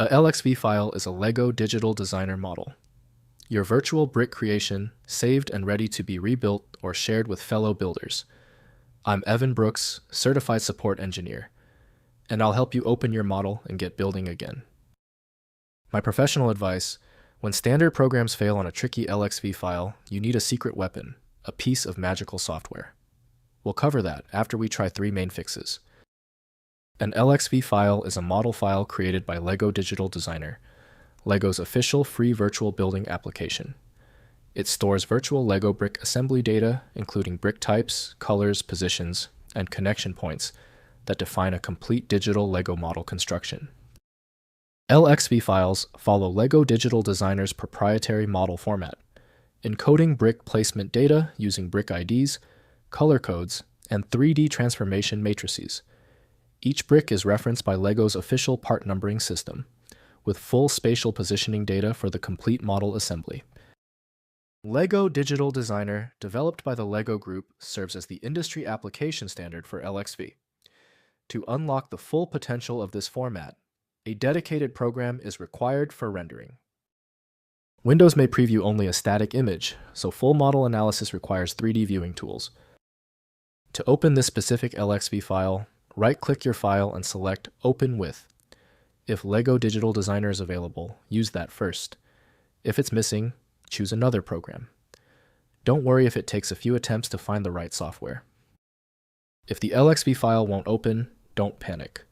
A LXV file is a LEGO Digital Designer model. Your virtual brick creation, saved and ready to be rebuilt or shared with fellow builders. I'm Evan Brooks, Certified Support Engineer, and I'll help you open your model and get building again. My professional advice: when standard programs fail on a tricky LXV file, you need a secret weapon, a piece of magical software. We'll cover that after we try 3 main fixes. An LXV file is a model file created by LEGO Digital Designer, LEGO's official free virtual building application. It stores virtual LEGO brick assembly data, including brick types, colors, positions, and connection points that define a complete digital LEGO model construction. LXV files follow LEGO Digital Designer's proprietary model format, encoding brick placement data using brick IDs, color codes, and 3D transformation matrices. Each brick is referenced by LEGO's official part numbering system, with full spatial positioning data for the complete model assembly. LEGO Digital Designer, developed by the LEGO Group, serves as the industry application standard for LXV. To unlock the full potential of this format, a dedicated program is required for rendering. Windows may preview only a static image, so full model analysis requires 3D viewing tools. To open this specific LXV file, right-click your file and select Open With. If LEGO Digital Designer is available, use that first. If it's missing, choose another program. Don't worry if it takes a few attempts to find the right software. If the LXV file won't open, don't panic.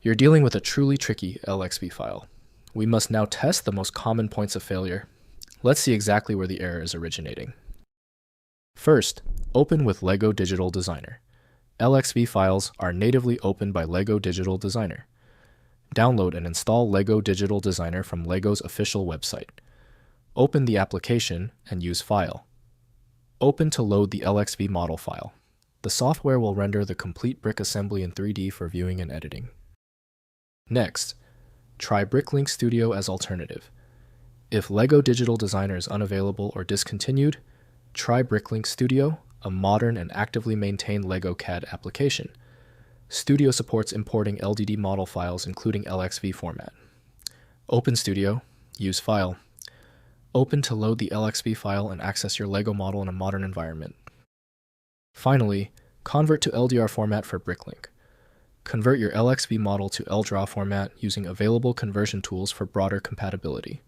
You're dealing with a truly tricky LXV file. We must now test the most common points of failure. Let's see exactly where the error is originating. First, open with LEGO Digital Designer. LXV files are natively opened by LEGO Digital Designer. Download and install LEGO Digital Designer from LEGO's official website. Open the application and use File. Open to load the LXV model file. The software will render the complete brick assembly in 3D for viewing and editing. Next, try BrickLink Studio as alternative. If LEGO Digital Designer is unavailable or discontinued, try BrickLink Studio, a modern and actively maintained LEGO CAD application. Studio supports importing LDD model files including LXV format. Open Studio, use File. Open to load the LXV file and access your LEGO model in a modern environment. Finally, convert to LDR format for BrickLink. Convert your LXV model to LDRAW format using available conversion tools for broader compatibility.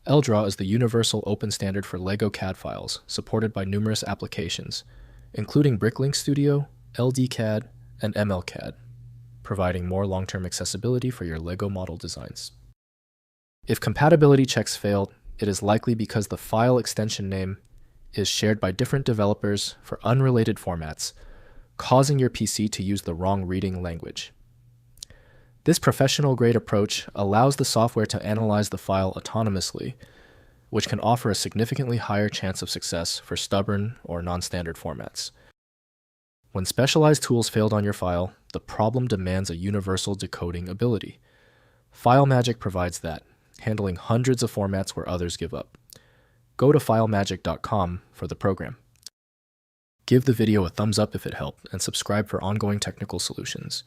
LDRAW is the universal open standard for LEGO CAD files, supported by numerous applications, including BrickLink Studio, LDCAD, and MLCAD, providing more long-term accessibility for your LEGO model designs. If compatibility checks failed, it is likely because the file extension name is shared by different developers for unrelated formats, causing your PC to use the wrong reading language. This professional-grade approach allows the software to analyze the file autonomously, which can offer a significantly higher chance of success for stubborn or non-standard formats. When specialized tools failed on your file, the problem demands a universal decoding ability. FileMagick provides that, handling hundreds of formats where others give up. Go to filemagick.com for the program. Give the video a thumbs up if it helped, and subscribe for ongoing technical solutions.